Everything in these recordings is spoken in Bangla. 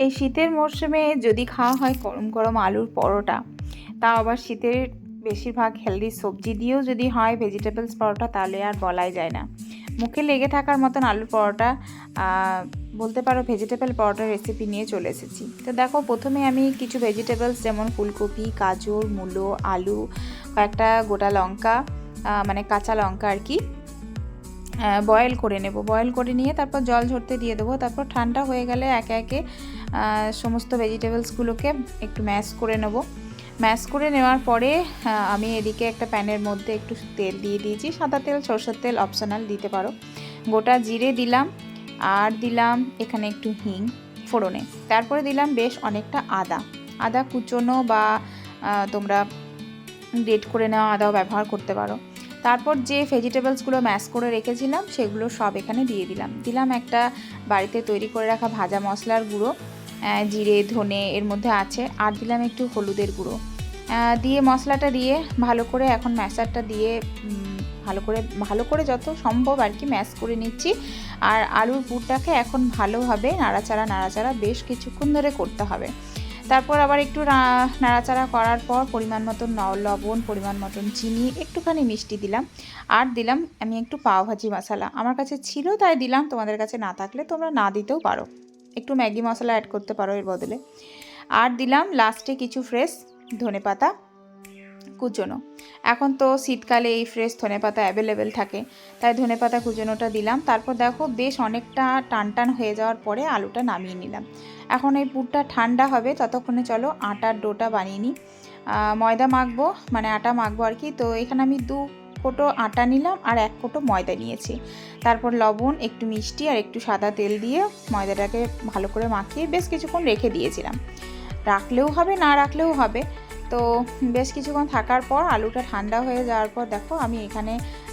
এই শীতের মরশুমে যদি খাওয়া হয় গরম গরম আলুর পরোটা, তাও আবার শীতের বেশিরভাগ হেলদি সবজি দিয়েও যদি হয় ভেজিটেবলস পরোটা, তাহলে আর বলাই যায় না। মুখে লেগে থাকার মতন আলুর পরোটা, বলতে পারো ভেজিটেবল পরোটার রেসিপি নিয়ে চলে এসেছি। তো দেখো, প্রথমে আমি কিছু ভেজিটেবলস যেমন ফুলকপি, গাজর, মূলো, আলু, কয়েকটা গোটা লঙ্কা, মানে কাঁচা লঙ্কা আর কি, বয়েল করে নেব। বয়েল করে নিয়ে তারপর জল ঝরতে দিয়ে দেবো। তারপর ঠান্ডা হয়ে গেলে একে একে সমস্ত ভেজিটেবলসগুলোকে একটু ম্যাশ করে নেব। ম্যাশ করে নেওয়ার পরে আমি এদিকে একটা প্যানের মধ্যে একটু তেল দিয়ে দিয়েছি। সাদা তেল, সরষের তেল অপশনাল, দিতে পারো। গোটা জিরে দিলাম, আর দিলাম এখানে একটু হিং ফোড়নে। তারপরে দিলাম বেশ অনেকটা আদা কুচোনো, বা তোমরা গ্রেট করে নেওয়া আদাও ব্যবহার করতে পারো। তারপর যে ভেজিটেবলসগুলো ম্যাশ করে রেখেছিলাম সেগুলো সব এখানে দিয়ে দিলাম একটা বাড়িতে তৈরি করে রাখা ভাজা মশলার গুঁড়ো, জিরে ধনে এর মধ্যে আছে, আর দিলাম একটু হলুদের গুঁড়ো দিয়ে মশলাটা দিয়ে ভালো করে এখন ম্যাশারটা দিয়ে ভালো করে যত সম্ভব আর কি ম্যাশ করে নিচ্ছি। আর আলুর পুরটাকে এখন ভালোভাবে নাড়াচাড়া বেশ কিছুক্ষণ ধরে করতে হবে। তারপর আবার একটু নাড়াচাড়া করার পর পরিমাণ মতন লবণ, পরিমাণ মতন চিনি, একটুখানি মিষ্টি দিলাম, আর দিলাম আমি একটু পাওভাজি মশলা। আমার কাছে ছিল তাই দিলাম, তোমাদের কাছে না থাকলে তোমরা না দিতেও পারো, একটু ম্যাগি মশলা অ্যাড করতে পারো এর বদলে। আর দিলাম লাস্টে কিছু ফ্রেশ ধনেপাতা কুচোনো। এখন তো শীতকালে এই ফ্রেশ ধনেপাতা অ্যাভেলেবেল থাকে, তাই ধনেপাতা কুচোনোটা দিলাম। তারপর দেখো বেশ অনেকটা টান হয়ে যাওয়ার পরে আলুটা নামিয়ে নিলাম। এখন এই পুরটা ঠান্ডা হবে, ততক্ষণে চলো আটার ডোটা বানিয়ে নিই। ময়দা মাখবো, মানে আটা মাখবো আর কি। তো এখানে আমি 2 কোটো আটা নিলাম আর 1 কোটো ময়দা নিয়েছি। তারপর লবণ, একটু মিষ্টি আর একটু সাদা তেল দিয়ে ময়দাটাকে ভালো করে মাখিয়ে বেশ কিছুক্ষণ রেখে দিয়েছিলাম। রাখলেও হবে, না রাখলেও হবে। তো বেশ কিছুক্ষণ থাকার পর আলুটা ঠান্ডা হয়ে যাওয়ার পর দেখো আমি এখানে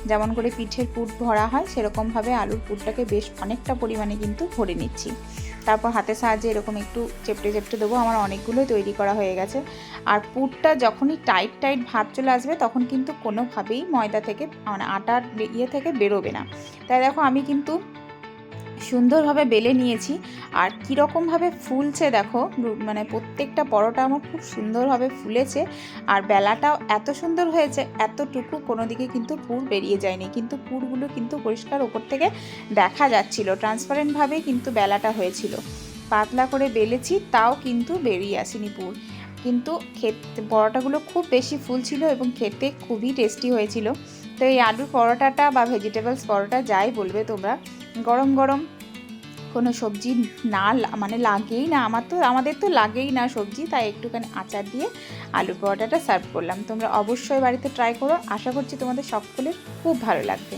যেমন করে পিঠের পুর ভরা হয় সেরকমভাবে আলুর পুরটাকে বেশ অনেকটা পরিমাণে কিন্তু ভরে নিচ্ছি। তারপর হাতের সাহায্যে এরকম একটু চেপটে দেবো। আমার অনেকগুলোই তৈরি করা হয়ে গেছে। আর পুরটা যখনই টাইট ভাব চলে আসবে তখন কিন্তু কোনোভাবেই ময়দা থেকে, মানে আটার থেকে বেরোবে না। তাই দেখো আমি কিন্তু সুন্দরভাবে বেলে নিয়েছি। আর কীরকমভাবে ফুলছে দেখো, মানে প্রত্যেকটা পরোটা আমার খুব সুন্দরভাবে ফুলেছে। আর বেলাটাও এত সুন্দর হয়েছে, এতটুকু কোনো দিকে কিন্তু পুর বেরিয়ে যায়নি, কিন্তু পুরগুলো কিন্তু পরিষ্কার ওপর থেকে দেখা যাচ্ছিল, ট্রান্সপারেন্টভাবেই কিন্তু বেলাটা হয়েছিল। পাতলা করে বেলেছি তাও কিন্তু বেরিয়ে আসেনি পুর। কিন্তু খেতে পরোটাগুলো খুব বেশি ফুল ছিল এবং খেতে খুবই টেস্টি হয়েছিল। তো এই আলুর পরোটাটা বা ভেজিটেবলস পরোটা যাই বলবে তোমরা, গরম গরম কোনো সবজি না, মানে লাগেই না, আমাদের তো লাগেই না সবজি, তাই একটুখানি আচার দিয়ে আলুর পরোটাটা সার্ভ করলাম। তোমরা অবশ্যই বাড়িতে ট্রাই করো, আশা করছি তোমাদের সকলের খুব ভালো লাগবে।